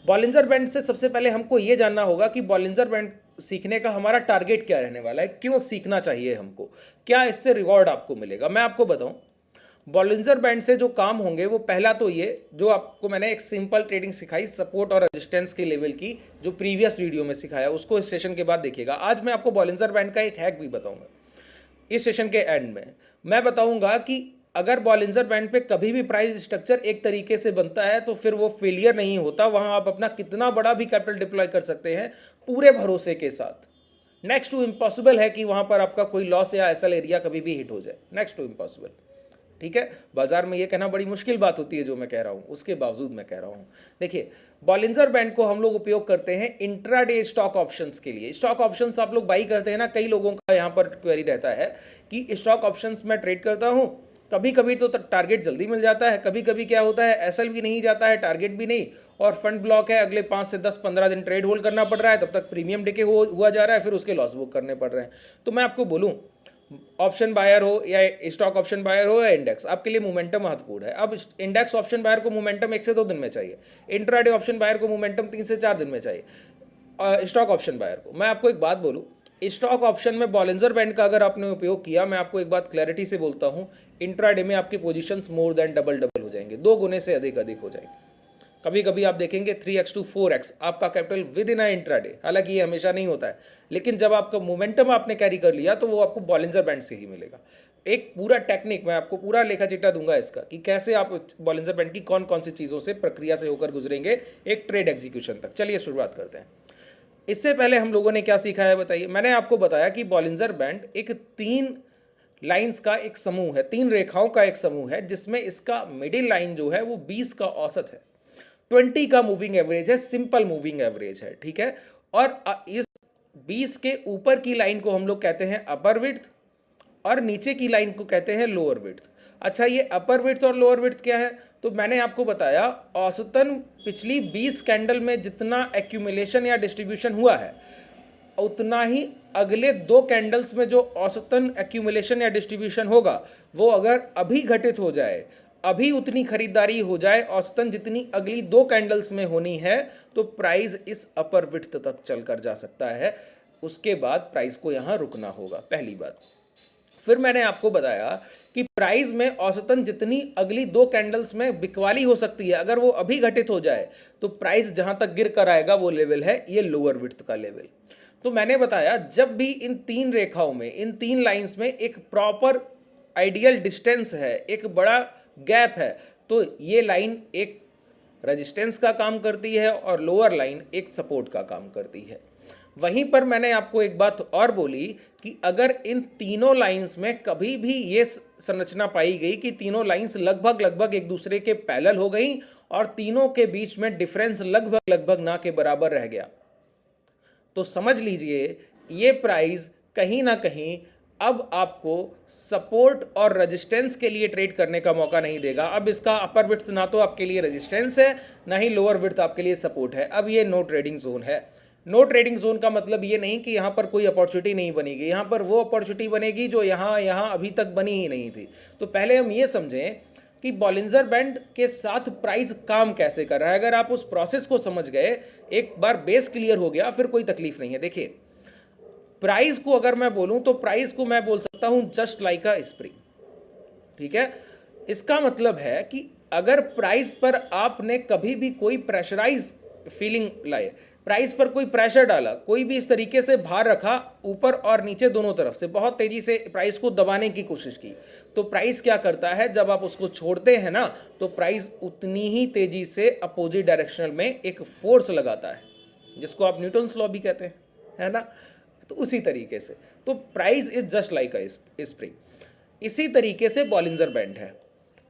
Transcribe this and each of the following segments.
Bollinger band से सबसे पहले हमको ये जानना होगा कि बॉलिंजर बैंड सीखने का हमारा टारगेट क्या रहने वाला है, क्यों सीखना चाहिए हमको, क्या इससे रिवॉर्ड आपको मिलेगा। मैं आपको बताऊं, बॉलिंजर बैंड से जो काम होंगे वो पहला तो ये, जो आपको मैंने एक सिंपल ट्रेडिंग सिखाई सपोर्ट और रेजिस्टेंस के लेवल की, जो प्रीवियस वीडियो में सिखाया, उसको इस सेशन के बाद देखिएगा। आज मैं आपको बॉलिंजर बैंड का एक हैक भी बताऊंगा। इस सेशन के एंड में मैं बताऊंगा कि अगर बॉलिंजर बैंड पे कभी भी प्राइस स्ट्रक्चर एक तरीके से बनता है तो फिर वो फेलियर नहीं होता, वहां आप अपना कितना बड़ा भी कैपिटल डिप्लॉय कर सकते हैं पूरे भरोसे के साथ। नेक्स्ट टू इम्पॉसिबल है कि वहां पर आपका कोई लॉस या एसएल एरिया कभी भी हिट हो जाए, नेक्स्ट टू इम्पॉसिबल। ठीक है, बाजार में ये कहना बड़ी मुश्किल बात होती है जो मैं कह रहा हूँ, उसके बावजूद मैं कह रहा हूँ। देखिए, बॉलिंजर बैंड को हम लोग उपयोग करते हैं इंट्राडे स्टॉक ऑप्शंस के लिए। स्टॉक ऑप्शंस आप लोग बाई करते हैं ना, कई लोगों का यहाँ पर क्वेरी रहता है कि स्टॉक ऑप्शंस मैं ट्रेड करता हूँ, कभी कभी तो टारगेट जल्दी मिल जाता है, कभी कभी क्या होता है एसएल भी नहीं जाता है, टारगेट भी नहीं, और फंड ब्लॉक है, अगले 5 से 10-15 दिन ट्रेड होल्ड करना पड़ रहा है, तब तक प्रीमियम डिके हुआ जा रहा है, फिर उसके लॉस बुक करने पड़ रहे हैं। तो मैं आपको बोलूँ, ऑप्शन बायर हो या स्टॉक ऑप्शन बायर हो या इंडेक्स, आपके लिए मोमेंटम महत्वपूर्ण है। अब इंडेक्स ऑप्शन बायर को मोमेंटम 1 से 2 दिन में चाहिए, इंट्राडे ऑप्शन बायर को मोमेंटम 3 से 4 दिन में चाहिए। स्टॉक ऑप्शन बायर को मैं आपको एक बात बोलूं, स्टॉक ऑप्शन में बॉलिंजर बैंड का अगर आपने उपयोग किया, मैं आपको एक बात क्लैरिटी से बोलता हूं, इंट्राडे में आपकी पोजीशंस मोर देन डबल हो जाएंगे, 2 गुने से अधिक हो जाएंगे। कभी कभी आप देखेंगे 3x to 4x आपका कैपिटल विद इन इंट्राडे। हालांकि ये हमेशा नहीं होता है, लेकिन जब आपका मोमेंटम आपने कैरी कर लिया तो वो आपको बॉलिंजर बैंड से ही मिलेगा। एक पूरा टेक्निक मैं आपको पूरा लेखा चिट्ठा दूंगा इसका कि कैसे आप बॉलिंजर बैंड की कौन कौन सी चीज़ों से प्रक्रिया से होकर गुजरेंगे एक ट्रेड एग्जीक्यूशन तक। चलिए शुरुआत करते हैं। इससे पहले हम लोगों ने क्या सीखा है बताइए। मैंने आपको बताया कि बॉलिंजर बैंड एक 3 लाइंस का एक समूह है, 3 रेखाओं का एक समूह है, जिसमें इसका मिडिल लाइन जो है वो 20 का औसत है, 20 का मूविंग एवरेज है, सिंपल मूविंग एवरेज है। ठीक है, और इस 20 के ऊपर की लाइन को हम लोग कहते हैं अपर विड्थ और नीचे की लाइन को कहते हैं लोअर विड्थ। अच्छा, ये अपर विड्थ और लोअर विड्थ क्या है? तो मैंने आपको बताया औसतन पिछली 20 कैंडल में जितना एक्यूमुलेशन या डिस्ट्रीब्यूशन हुआ है, उतना ही अगले 2 कैंडल्स में जो औसतन एक्यूमुलेशन या डिस्ट्रीब्यूशन होगा, वो अगर अभी घटित हो जाए, अभी उतनी खरीदारी हो जाए औसतन जितनी अगली 2 कैंडल्स में होनी है, तो प्राइस इस अपर विड्थ तक चलकर जा सकता है। उसके बाद प्राइस को यहां रुकना होगा, पहली बात। फिर मैंने आपको बताया कि प्राइस में औसतन जितनी अगली 2 कैंडल्स में बिकवाली हो सकती है, अगर वो अभी घटित हो जाए तो प्राइस जहां तक गिर कर आएगा वो लेवल है ये लोअर विड्थ का लेवल। तो मैंने बताया जब भी इन 3 रेखाओं में, इन 3 लाइंस में एक प्रॉपर आइडियल डिस्टेंस है, एक बड़ा गैप है, तो ये लाइन एक रेजिस्टेंस का काम करती है और लोअर लाइन एक सपोर्ट का काम करती है। वहीं पर मैंने आपको एक बात और बोली कि अगर इन तीनों लाइंस में कभी भी ये संरचना पाई गई कि तीनों लाइंस लगभग एक दूसरे के पैरेलल हो गई और तीनों के बीच में डिफरेंस लगभग ना के बराबर रह गया, तो समझ लीजिए ये प्राइस कहीं ना कहीं अब आपको सपोर्ट और रेजिस्टेंस के लिए ट्रेड करने का मौका नहीं देगा। अब इसका अपर विड्थ ना तो आपके लिए रेजिस्टेंस है, ना ही लोअर विड्थ आपके लिए सपोर्ट है। अब ये नो ट्रेडिंग जोन है। नो ट्रेडिंग जोन का मतलब ये नहीं कि यहाँ पर कोई अपॉर्चुनिटी नहीं बनेगी, यहाँ पर वो अपॉर्चुनिटी बनेगी जो यहाँ अभी तक बनी ही नहीं थी। तो पहले हम ये समझें कि बॉलिंजर बैंड के साथ प्राइस काम कैसे कर रहा है। अगर आप उस प्रोसेस को समझ गए, एक बार बेस क्लियर हो गया, फिर कोई तकलीफ नहीं है। देखिए, प्राइस को अगर मैं बोलूं तो प्राइस को मैं बोल सकता हूं जस्ट लाइक अ स्प्रिंग। ठीक है, इसका मतलब है कि अगर प्राइस पर आपने कभी भी कोई प्रेशराइज फीलिंग लाए, प्राइस पर कोई प्रेशर डाला, कोई भी इस तरीके से भार रखा ऊपर और नीचे दोनों तरफ से, बहुत तेजी से प्राइस को दबाने की कोशिश की, तो प्राइस क्या करता है, जब आप उसको छोड़ते हैं ना, तो प्राइस उतनी ही तेजी से अपोजिट डायरेक्शनल में एक फोर्स लगाता है, जिसको आप न्यूटन्स लॉ भी कहते हैं, है ना। तो उसी तरीके से तो price is just like a spring. इसी तरीके से बॉलिंजर बैंड है।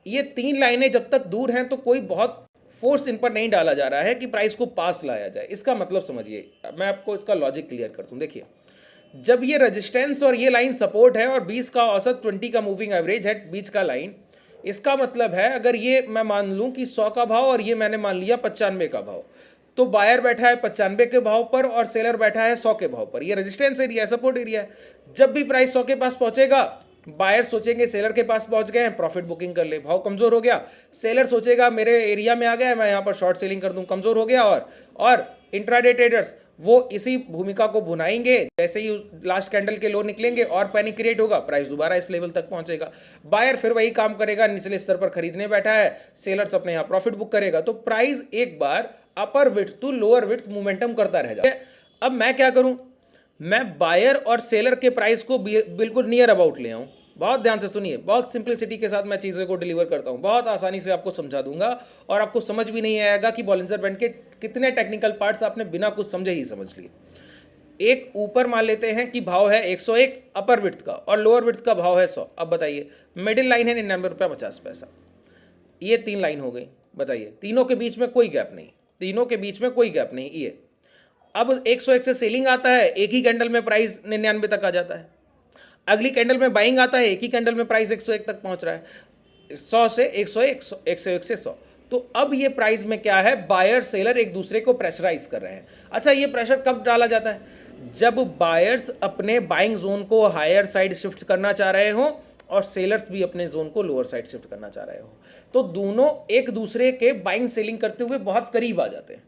ये 3 लाइनें जब तक दूर हैं तो कोई बहुत फोर्स इन पर नहीं डाला जा रहा है कि प्राइस को पास लाया जाए। इसका मतलब समझिए, मैं आपको इसका लॉजिक क्लियर कर दूं। देखिए, जब ये रेजिस्टेंस और ये लाइन सपोर्ट है और 20 का औसत 20 का मूविंग एवरेज है बीच का लाइन, इसका मतलब है अगर ये मैं मान लूं कि 100 का भाव और ये मैंने मान लिया 95 का भाव, तो बायर बैठा है 95 के भाव पर और सेलर बैठा है 100 के भाव पर। ये रेजिस्टेंस एरिया है, सपोर्ट एरिया है। जब भी प्राइस 100 के पास पहुंचेगा बायर सोचेंगे सेलर के पास पहुंच गए हैं, प्रॉफिट बुकिंग कर ले, भाव कमजोर हो गया। सेलर सोचेगा मेरे एरिया में आ गया है, मैं यहाँ पर शॉर्ट सेलिंग कर दूं, कमजोर हो गया। और इंट्राडे ट्रेडर्स वो इसी भूमिका को भुनाएंगे, जैसे ही लास्ट कैंडल के लो निकलेंगे और पैनिक क्रिएट होगा, प्राइस दोबारा इस लेवल तक पहुंचेगा। बायर फिर वही काम करेगा, निचले स्तर पर खरीदने बैठा है, सेलर्स अपने यहाँ प्रॉफिट बुक करेगा। तो प्राइस एक बार upper width to lower width momentum करता रह जाए। अब मैं क्या करूं, मैं बायर और सेलर के प्राइस को बिल्कुल नियर अबाउट ले आऊं। बहुत ध्यान से सुनिए, बहुत सिंपलिसिटी के साथ मैं चीज़ों को डिलीवर करता हूं, बहुत आसानी से आपको समझा दूंगा और आपको समझ भी नहीं आएगा कि बॉलिंजर बैंड के कितने टेक्निकल पार्ट्स आपने बिना कुछ समझे ही समझ लिए। एक ऊपर मान लेते हैं कि भाव है 101 अपर विड्थ का और लोअर विड्थ का भाव है 100। अब बताइए, मिडिल लाइन है 99 रुपया 50 पैसा, ये 3 लाइन हो गई। बताइए, तीनों के बीच में कोई गैप नहीं, तीनों के बीच में कोई गैप नहीं। ये अब 101 से सेलिंग आता है, एक ही कैंडल में प्राइस 99 तक आ जाता है। अगली कैंडल में बाइंग आता है, एक ही कैंडल में प्राइस 101 तक पहुंच रहा है, 100 से 101, 101 से 100। तो अब ये प्राइस में क्या है, बायर सेलर एक दूसरे को प्रेशराइज कर रहे हैं। अच्छा, ये प्रेशर कब डाला जाता है, जब बायर्स अपने बाइंग जोन को हायर साइड शिफ्ट करना चाह रहे हो और सेलर्स भी अपने जोन को लोअर साइड शिफ्ट करना चाह रहे हो। तो दोनों एक दूसरे के बाइंग सेलिंग करते हुए बहुत करीब आ जाते हैं।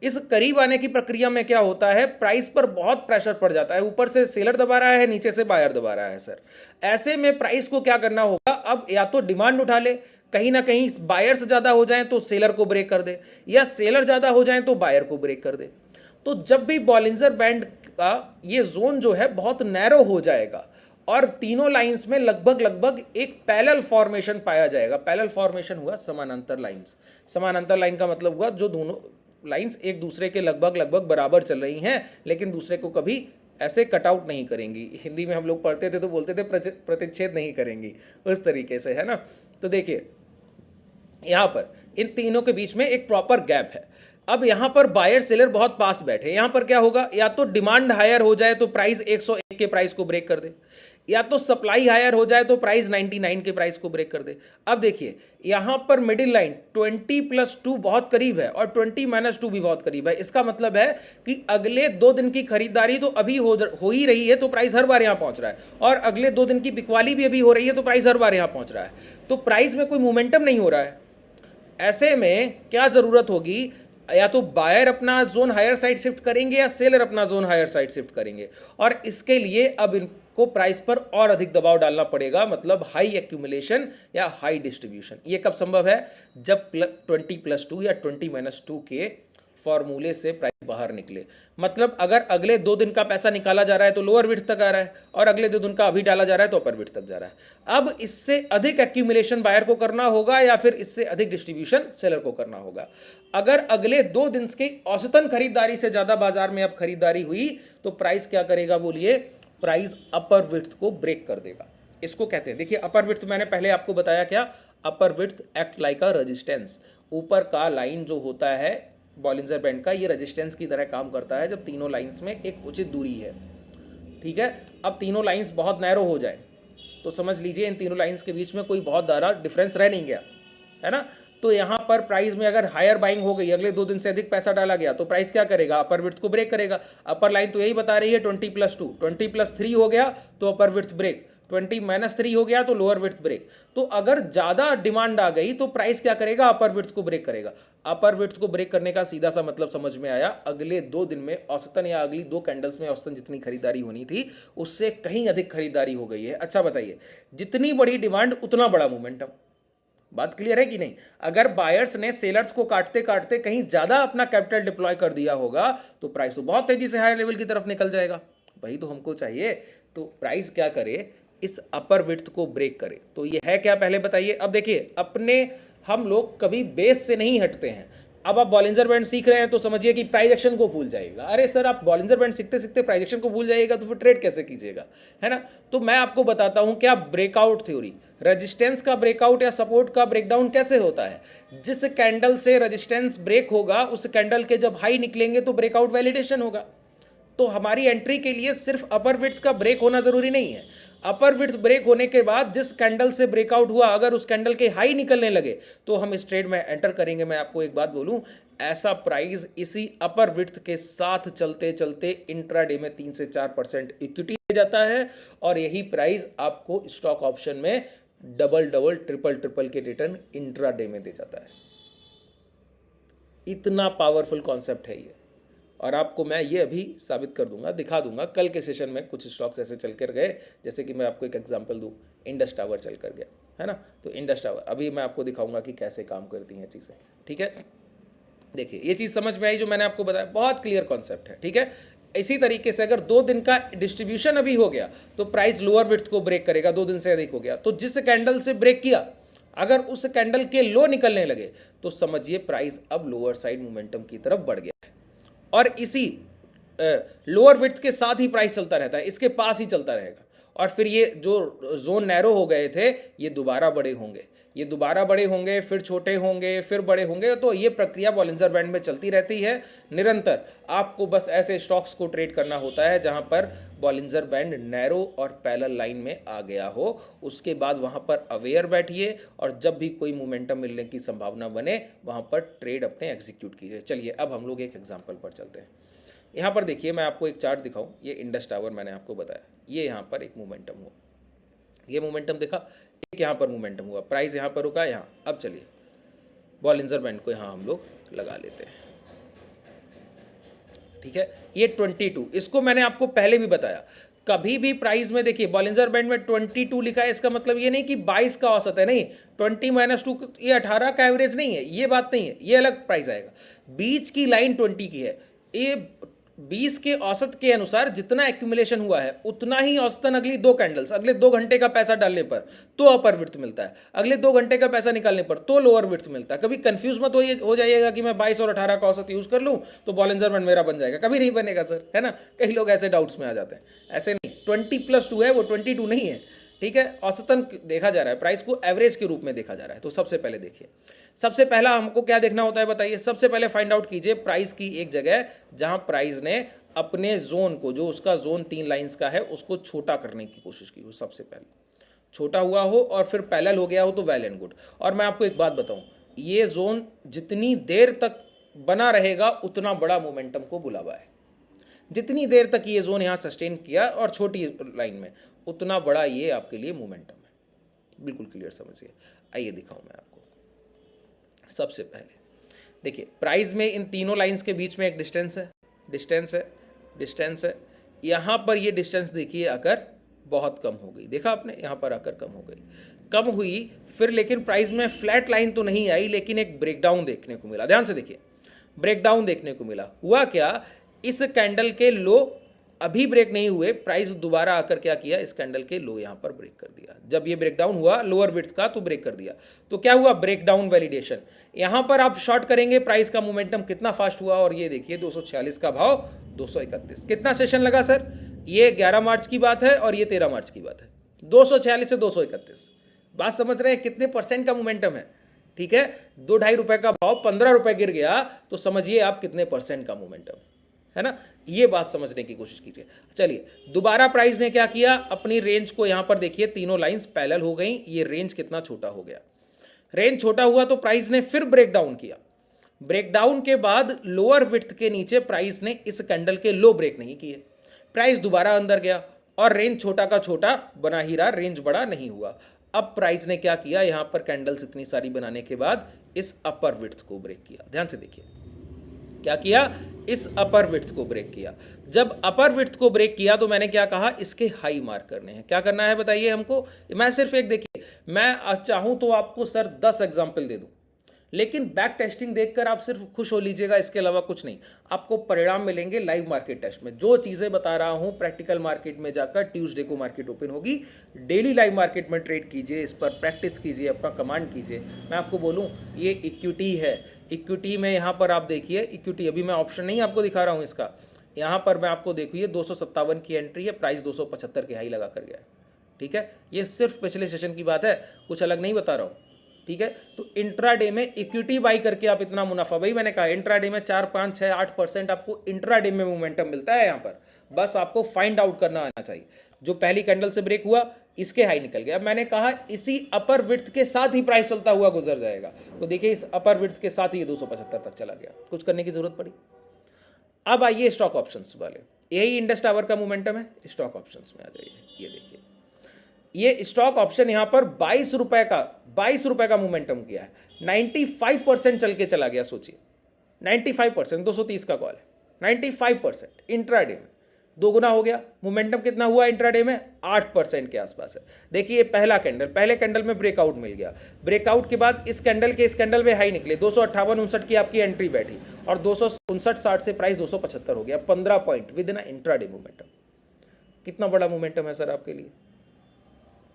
इस करीब आने की प्रक्रिया में क्या होता है, प्राइस पर बहुत प्रेशर पड़ जाता है, ऊपर से सेलर दबा रहा है, नीचे से बायर दबा रहा है। सर, ऐसे में प्राइस को क्या करना होगा, अब या तो डिमांड उठा ले, कहीं ना कहीं बायर्स ज़्यादा हो जाएं तो सेलर को ब्रेक कर दे, या सेलर ज़्यादा हो जाएं तो बायर को ब्रेक कर दे। तो जब भी बॉलिंजर बैंड का ये जोन जो है बहुत नैरो हो जाएगा और तीनों लाइंस में लगभग एक पैरेलल फॉर्मेशन पाया जाएगा। पैरेलल फॉर्मेशन हुआ समानांतर लाइंस। समानांतर लाइन का मतलब हुआ जो दोनों लाइंस एक दूसरे के लगभग बराबर चल रही हैं, लेकिन दूसरे को कभी ऐसे कटआउट नहीं करेंगी। हिंदी में हम लोग पढ़ते थे तो बोलते थे प्रतिच्छेद नहीं करेंगी, उस तरीके से, है ना। तो देखिए, यहाँ पर इन तीनों के बीच में एक प्रॉपर गैप है। अब यहाँ पर बायर सेलर बहुत पास बैठे, यहाँ पर क्या होगा, या तो डिमांड हायर हो जाए तो प्राइस 101 के प्राइस को ब्रेक कर दे, या तो सप्लाई हायर हो जाए तो प्राइस 99 के प्राइस को ब्रेक कर दे। अब देखिए, यहाँ पर मिडिल लाइन 20+2 बहुत करीब है और 20-2 भी बहुत करीब है। इसका मतलब है कि अगले 2 दिन की खरीदारी तो अभी हो ही रही है, तो प्राइस हर बार यहाँ पहुँच रहा है, और अगले 2 दिन की बिकवाली भी अभी हो रही है, तो प्राइस हर बार यहाँ पहुँच रहा है। तो प्राइस में कोई मोमेंटम नहीं हो रहा है। ऐसे में क्या ज़रूरत होगी, या तो बायर अपना जोन हायर साइड शिफ्ट करेंगे या सेलर अपना जोन हायर साइड शिफ्ट करेंगे, और इसके लिए अब इनको प्राइस पर और अधिक दबाव डालना पड़ेगा, मतलब हाई एक्यूमुलेशन या हाई डिस्ट्रीब्यूशन। ये कब संभव है, जब 20+2 या 20-2 के फॉर्मूले से प्राइस बाहर निकले। मतलब अगर अगले 2 दिन का पैसा निकाला जा रहा है तो लोअर विड्थ तक आ रहा है, और अगले 2 दिन का अभी डाला जा रहा है तो अपर विड्थ तक जा रहा है। अब इससे अधिक एक्यूमुलेशन बायर को करना होगा या फिर इससे अधिक डिस्ट्रीब्यूशन सेलर को करना होगा। अगर अगले 2 दिन की औसतन खरीदारी से ज्यादा बाजार में अब खरीदारी हुई तो प्राइस क्या करेगा, बोलिए, प्राइस अपर विड्थ को ब्रेक कर देगा। इसको कहते हैं, देखिए, अपर विड्थ मैंने पहले आपको बताया क्या, upper width act like a resistance. ऊपर का लाइन जो होता है बॉलिंजर बैंड का, ये रेजिस्टेंस की तरह काम करता है जब तीनों लाइंस में एक उचित दूरी है। ठीक है, अब तीनों लाइंस बहुत नैरो हो जाए तो समझ लीजिए इन तीनों लाइंस के बीच में कोई बहुत ज़्यादा डिफरेंस रह नहीं गया, है ना। तो यहाँ पर प्राइस में अगर हायर बाइंग हो गई, अगले 2 दिन से अधिक पैसा डाला गया, तो प्राइस क्या करेगा, अपर विड्थ को ब्रेक करेगा। अपर लाइन तो यही बता रही है 20+2, 20+3 हो गया तो अपर विड्थ ब्रेक, 20-3 हो गया तो लोअर विड्थ ब्रेक। तो अगर ज़्यादा डिमांड आ गई तो प्राइस क्या करेगा, अपर विड्थ को ब्रेक करेगा। अपर विड्थ को ब्रेक करने का सीधा सा मतलब समझ में आया, अगले 2 दिन में औसतन या अगली 2 कैंडल्स में औसतन जितनी खरीदारी होनी थी उससे कहीं अधिक खरीदारी हो गई है। अच्छा बताइए, जितनी बड़ी डिमांड उतना बड़ा मोमेंटम। बात क्लियर है कि नहीं। अगर बायर्स ने सेलर्स को काटते काटते कहीं ज़्यादा अपना कैपिटल डिप्लॉय कर दिया होगा तो प्राइस तो बहुत तेज़ी से हायर लेवल की तरफ निकल जाएगा। वही तो हमको चाहिए। तो प्राइस क्या करे, इस अपर विड्थ को ब्रेक करे। तो ये है क्या, पहले बताइए। अब देखिए, अपने हम लोग कभी बेस से नहीं हटते हैं। अब आप बॉलिंजर बैंड सीख रहे हैं तो समझिए कि प्राइस एक्शन को भूल जाइएगा। अरे सर, आप बॉलिंजर बैंड सीखते सीखते प्राइस एक्शन को भूल जाइएगा तो फिर ट्रेड कैसे कीजिएगा, है ना। तो मैं आपको बताता हूं क्या ब्रेकआउट थ्योरी, रेजिस्टेंस का ब्रेकआउट या सपोर्ट का ब्रेकडाउन कैसे होता है। जिस कैंडल से रेजिस्टेंस ब्रेक होगा उस कैंडल के जब हाई निकलेंगे तो ब्रेकआउट वैलिडेशन होगा। तो हमारी एंट्री के लिए सिर्फ अपर विड्थ का ब्रेक होना जरूरी नहीं है। अपर विड्थ ब्रेक होने के बाद जिस कैंडल से ब्रेकआउट हुआ, अगर उस कैंडल के हाई निकलने लगे तो हम इस ट्रेड में एंटर करेंगे। मैं आपको एक बात बोलूं, ऐसा प्राइस इसी अपर विड्थ के साथ चलते चलते इंट्राडे में 3 से 4% इक्विटी दे जाता है, और यही प्राइस आपको स्टॉक ऑप्शन में डबल डबल ट्रिपल ट्रिपल के रिटर्न इंट्राडे में दे जाता है। इतना पावरफुल कॉन्सेप्ट है ये, और आपको मैं ये अभी साबित कर दूंगा, दिखा दूंगा। कल के सेशन में कुछ स्टॉक्स ऐसे चल कर गए, जैसे कि मैं आपको एक एग्जांपल दूं, इंडस टावर चल कर गया है ना। तो इंडस टावर अभी मैं आपको दिखाऊंगा कि कैसे काम करती हैं चीज़ें, ठीक है। देखिए ये चीज़ समझ में आई जो मैंने आपको बताया, बहुत क्लियर कॉन्सेप्ट है, ठीक है। इसी तरीके से अगर 2 दिन का डिस्ट्रीब्यूशन अभी हो गया तो प्राइस लोअर विड्थ को ब्रेक करेगा, 2 दिन से अधिक हो गया तो जिस कैंडल से ब्रेक किया, अगर उस कैंडल के लो निकलने लगे तो समझिए प्राइस अब लोअर साइड मोमेंटम की तरफ बढ़ गया है, और इसी लोअर विड्थ के साथ ही प्राइस चलता रहता है, इसके पास ही चलता रहेगा। और फिर ये जो जोन नैरो हो गए थे ये दोबारा बड़े होंगे, ये दोबारा बड़े होंगे, फिर छोटे होंगे, फिर बड़े होंगे। तो ये प्रक्रिया बॉलिंजर बैंड में चलती रहती है निरंतर। आपको बस ऐसे स्टॉक्स को ट्रेड करना होता है जहां पर बॉलिंजर बैंड नैरो और पैरेलल लाइन में आ गया हो, उसके बाद वहां पर अवेयर बैठिए, और जब भी कोई मोमेंटम मिलने की संभावना बने वहां पर ट्रेड अपने एग्जीक्यूट कीजिए। चलिए अब हम लोग एक एग्जाम्पल पर चलते हैं। यहाँ पर देखिए मैं आपको एक चार्ट दिखाऊं, ये इंडस टावर मैंने आपको बताया, ये यहाँ पर एक मोमेंटम हुआ, ये मोमेंटम देखा, एक यहाँ पर मोमेंटम हुआ, प्राइस यहाँ पर रुका यहाँ। अब चलिए बॉलिंजर बैंड को यहाँ हम लोग लगा लेते हैं, ठीक है। ये 22, इसको मैंने आपको पहले भी बताया, कभी भी प्राइस में देखिए बॉलिंजर बैंड में 22 लिखा है, इसका मतलब ये नहीं कि 22 का औसत है, नहीं, 20-2 ये 18 का एवरेज नहीं है, ये बात नहीं है, ये अलग प्राइस आएगा। बीच की लाइन 20 की है, ये 20 के औसत के अनुसार जितना एक्यूमुलेशन हुआ है उतना ही औसतन अगली 2 कैंडल्स, अगले 2 घंटे का पैसा डालने पर तो अपर विड्थ मिलता है, अगले 2 घंटे का पैसा निकालने पर तो लोअर विड्थ मिलता है। कभी कंफ्यूज मत हो जाइएगा कि मैं 22 और 18 का औसत यूज कर लूं तो बॉलिंजर बैंड मेरा बन जाएगा, कभी नहीं बनेगा सर, है ना। कई लोग ऐसे डाउट्स में आ जाते हैं, ऐसे नहीं, 20+2 है वो 22 नहीं है, ठीक है। औसतन देखा जा रहा है, प्राइस को एवरेज के रूप में देखा जा रहा है। तो सबसे पहले देखिए, सबसे पहला हमको क्या देखना होता है बताइए, सबसे पहले फाइंड आउट कीजिए प्राइस की एक जगह जहां प्राइस ने अपने जोन को, जो उसका जोन 3 लाइंस का है, उसको छोटा करने की कोशिश की हो, सबसे पहले छोटा हुआ हो और फिर पैरेलल हो गया हो तो वेल एंड गुड। और मैं आपको एक बात बताऊं, ये जोन जितनी देर तक बना रहेगा उतना बड़ा मोमेंटम को बुलावा है, जितनी देर तक ये जोन यहाँ सस्टेन किया और छोटी लाइन में, उतना बड़ा ये आपके लिए मोमेंटम है। बिल्कुल क्लियर समझिए। आइए दिखाऊं मैं आपको। सबसे पहले देखिए प्राइस में इन तीनों लाइंस के बीच में एक डिस्टेंस है, डिस्टेंस है, डिस्टेंस है। यहाँ पर ये डिस्टेंस देखिए आकर बहुत कम हो गई, देखा आपने, यहाँ पर आकर कम हो गई, कम हुई फिर, लेकिन प्राइस में फ्लैट लाइन तो नहीं आई, लेकिन एक ब्रेकडाउन देखने को मिला। ध्यान से देखिए, ब्रेकडाउन देखने को मिला। हुआ क्या, इस कैंडल के लो अभी ब्रेक नहीं हुए, प्राइस दोबारा आकर क्या किया, इस कैंडल के लो यहां पर ब्रेक कर दिया। जब ये ब्रेकडाउन हुआ लोअर विड्थ का तो ब्रेक कर दिया, तो क्या हुआ, ब्रेकडाउन वैलिडेशन। यहां पर आप शॉर्ट करेंगे, प्राइस का मोमेंटम कितना फास्ट हुआ, और ये देखिए 246 का भाव 231। कितना सेशन लगा सर, ये 11 मार्च की बात है और ये 13 मार्च की बात है, 246 से 231। बात समझ रहे हैं, कितने % का मोमेंटम है, ठीक है। 2-2.5 रुपए का भाव 15 रुपए गिर गया तो समझिए आप कितने % का मोमेंटम है ना। ये बात समझने की कोशिश कीजिए। चलिए दोबारा प्राइस ने क्या किया, अपनी रेंज को यहां पर देखिए, तीनों लाइंस पैरेलल हो गई, ये रेंज कितना छोटा हो गया, रेंज छोटा हुआ तो प्राइस ने फिर ब्रेकडाउन किया। ब्रेकडाउन के बाद लोअर विड्थ के नीचे प्राइस ने इस कैंडल के लो ब्रेक नहीं किए, प्राइस दोबारा अंदर गया और रेंज छोटा का छोटा बना ही रहा, रेंज बड़ा नहीं हुआ। अब प्राइस ने क्या किया, यहां पर कैंडल्स इतनी सारी बनाने के बाद इस अपर विड्थ को ब्रेक किया। ध्यान से देखिए क्या किया, इस अपर विड्थ को ब्रेक किया। जब अपर विड्थ को ब्रेक किया तो मैंने क्या कहा, इसके हाई मार्क करने हैं। क्या करना है बताइए हमको, मैं सिर्फ एक, देखिए मैं चाहूं तो आपको सर 10 एग्जाम्पल दे दूं, लेकिन बैक टेस्टिंग देखकर आप सिर्फ खुश हो लीजिएगा, इसके अलावा कुछ नहीं। आपको परिणाम मिलेंगे लाइव मार्केट टेस्ट में। जो चीज़ें बता रहा हूं प्रैक्टिकल मार्केट में जाकर, ट्यूसडे को मार्केट ओपन होगी, डेली लाइव मार्केट में ट्रेड कीजिए, इस पर प्रैक्टिस कीजिए, अपना कमांड कीजिए। मैं आपको बोलूं ये इक्विटी है, इक्विटी में यहाँ पर आप देखिए, इक्विटी अभी मैं ऑप्शन नहीं आपको दिखा रहा हूँ इसका, यहाँ पर मैं आपको देखिए 257 की एंट्री है, प्राइस 275 के हाई लगा कर गया, ठीक है। ये सिर्फ पिछले सेशन की बात है, कुछ अलग नहीं बता रहा हूँ, ठीक है। तो इंट्राडे में इक्विटी बाई करके आप इतना मुनाफा, भाई मैंने कहा इंट्राडे में 4, 5, 6, 8% आपको इंट्राडे में मोमेंटम मिलता है। यहाँ पर बस आपको फाइंड आउट करना आना चाहिए। जो पहली कैंडल से ब्रेक हुआ, इसके हाई निकल गया। अब मैंने कहा इसी अपर विड्थ के साथ ही प्राइस चलता हुआ गुजर जाएगा। तो देखिए इस अपर विड्थ के साथ ही ये 275 तक चला गया, कुछ करने की जरूरत पड़ी। अब आइए स्टॉक ऑप्शंस वाले, यही इंडस टावर का मोमेंटम है। स्टॉक ऑप्शंस में आ जाइए, ये देखिए ये स्टॉक ऑप्शन यहाँ पर 22 रुपए का मोमेंटम किया है। 95% चल के चला गया। सोचिए 95%, 230 का कॉल है, 95% इंट्राडे में दोगुना हो गया। मोमेंटम कितना हुआ इंट्राडे में? 8% के आसपास है। देखिए पहला कैंडल, पहले कैंडल में ब्रेकआउट मिल गया। ब्रेकआउट के बाद इस कैंडल में हाई निकले, 258-59 की आपकी एंट्री बैठी और 259-60 से प्राइस 275 हो गया। 15 point with in intraday momentum. कितना बड़ा मोमेंटम है सर आपके लिए?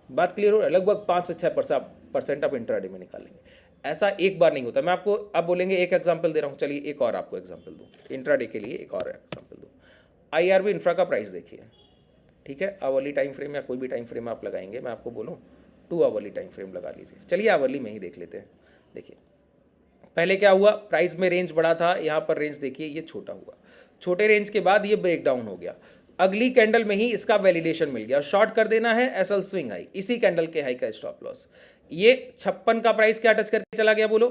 बात क्लियर हो रहा है? लगभग 5 से 6% आप इंट्राडे में निकालेंगे। ऐसा एक बार नहीं होता। मैं आपको अब बोलेंगे एक एग्जांपल दे रहा हूँ, चलिए एक और आपको एग्जांपल दूँ इंट्राडे के लिए, एक और एग्जांपल दूँ। IRB इंफ्रा का प्राइस देखिए, ठीक है। आवरली टाइम फ्रेम या कोई भी टाइम फ्रेम आप लगाएंगे, मैं आपको बोलूँ 2 आवरली टाइम फ्रेम लगा लीजिए। चलिए आवरली में ही देख लेते हैं। देखिए पहले क्या हुआ, प्राइस में रेंज बड़ा था, यहाँ पर रेंज देखिए ये छोटा हुआ, छोटे रेंज के बाद ये ब्रेक डाउन हो गया। अगली कैंडल में ही इसका वैलिडेशन मिल गया। शॉर्ट कर देना है एसएल स्विंग हाई, इसी कैंडल के हाई का स्टॉप लॉस। ये 56 का प्राइस क्या टच करके चला गया? बोलो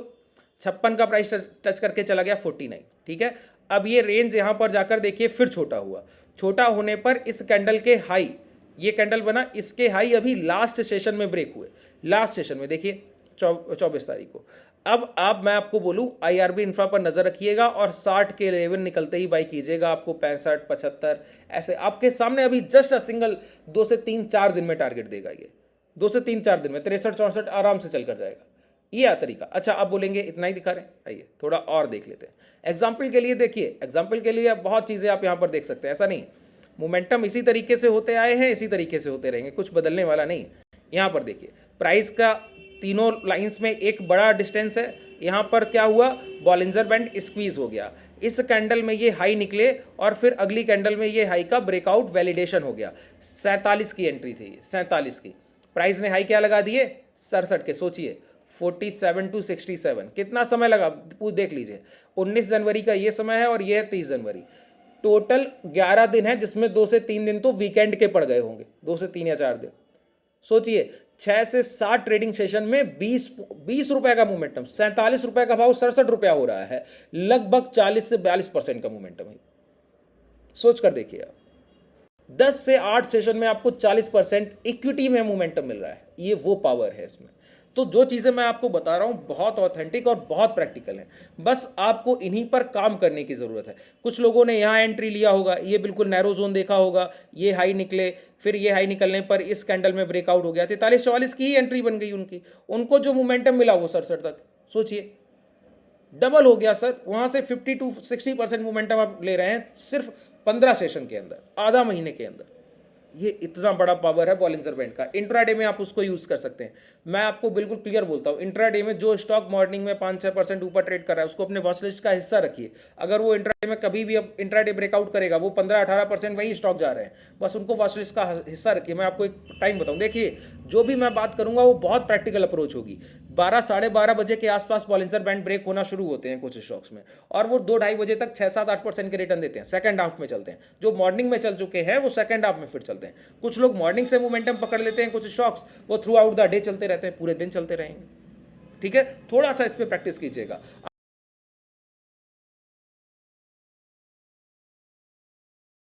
56 का प्राइस टच करके चला गया 49, ठीक है। अब ये रेंज यहाँ पर जाकर देखिए फिर छोटा हुआ। छोटा होने पर इस कैंडल के हाई, ये कैंडल बना, इसके हाई अभी लास्ट सेशन में ब्रेक हुए। लास्ट सेशन में देखिए 24 तारीख को। अब मैं आपको बोलूं IRB इंफ्रा पर नजर रखिएगा और 60 के लेवल निकलते ही बाई कीजिएगा। आपको 65, 75 ऐसे आपके सामने अभी जस्ट सिंगल 2 से 3-4 दिन में टारगेट देगा। ये 2 से 3-4 दिन में 63-64 आराम से चल कर जाएगा। ये तरीका। अच्छा आप बोलेंगे इतना ही दिखा रहे हैं, आइए थोड़ा और देख लेते हैं। एग्जाम्पल के लिए देखिए, एग्जाम्पल के लिए बहुत चीज़ें आप यहाँ पर देख सकते हैं। ऐसा नहीं, मोमेंटम इसी तरीके से होते आए हैं, इसी तरीके से होते रहेंगे, कुछ बदलने वाला नहीं। यहाँ पर देखिए प्राइस का तीनों लाइंस में एक बड़ा डिस्टेंस है। यहाँ पर क्या हुआ, बॉलिंजर बैंड स्क्वीज हो गया। इस कैंडल में ये हाई निकले और फिर अगली कैंडल में ये हाई का ब्रेकआउट वैलिडेशन हो गया। 47 की एंट्री थी, 47 की। प्राइस ने हाई क्या लगा दिए? 67 के। सोचिए 47 to 67 कितना समय लगा, देख लीजिए। 19 जनवरी का ये समय है और ये है 30 जनवरी। टोटल 11 दिन है, जिसमें 2 से 3 दिन तो वीकेंड के पड़ गए होंगे, 2 से 3 या 4 दिन। सोचिए 6 से 7 ट्रेडिंग सेशन में 20 रुपए का मोमेंटम, 47 रुपए का भाव 67 रुपया हो रहा है। लगभग 40 से 42% का मोमेंटम है। सोच कर देखिए आप, 10 से 8 सेशन में आपको 40% इक्विटी में मोमेंटम मिल रहा है। ये वो पावर है इसमें। तो जो चीज़ें मैं आपको बता रहा हूँ बहुत ऑथेंटिक और बहुत प्रैक्टिकल है। बस आपको इन्हीं पर काम करने की ज़रूरत है। कुछ लोगों ने यहाँ एंट्री लिया होगा, ये बिल्कुल नैरो जोन देखा होगा, ये हाई निकले, फिर ये हाई निकलने पर इस कैंडल में ब्रेकआउट हो गया, 43-44 की ही एंट्री बन गई उनकी। उनको जो मोमेंटम मिला वो 67 तक, सोचिए डबल हो गया सर। वहाँ से 50 to 60% मोमेंटम आप ले रहे हैं सिर्फ 15 सेशन के अंदर, आधा महीने के अंदर। ये इतना बड़ा पावर है बॉलिंजर बैंड का। इंट्राडे में आप उसको यूज़ कर सकते हैं। मैं आपको बिल्कुल क्लियर बोलता हूँ, इंट्राडे में जो स्टॉक मॉर्निंग में 5-6% ऊपर ट्रेड कर रहा है उसको अपने वॉच लिस्ट का हिस्सा रखिए। अगर वो इंट्राडे में कभी भी अब इंट्राडे ब्रेकआउट करेगा, वो 15-18% वही स्टॉक जा रहे हैं, बस उनको वॉच लिस्ट का हिस्सा रखिए। मैं आपको एक टाइम बताऊँ, देखिए जो भी मैं बात करूँगा वो बहुत प्रैक्टिकल अप्रोच होगी। 12-12:30 बजे के आसपास बॉलिंजर बैंड ब्रेक होना शुरू होते हैं कुछ स्टॉक्स में, और वो 2-2:30 बजे तक 6-7-8% के रिटर्न देते हैं। सेकंड हाफ में चलते हैं। जो मॉर्निंग में चल चुके हैं वो सेकंड हाफ में फिर चलते हैं। कुछ लोग मॉर्निंग से मोमेंटम पकड़ लेते हैं, कुछ स्टॉक्स वो थ्रू आउट द डे चलते रहते हैं, पूरे दिन चलते रहेंगे। ठीक है, थोड़ा सा इस पर प्रैक्टिस कीजिएगा।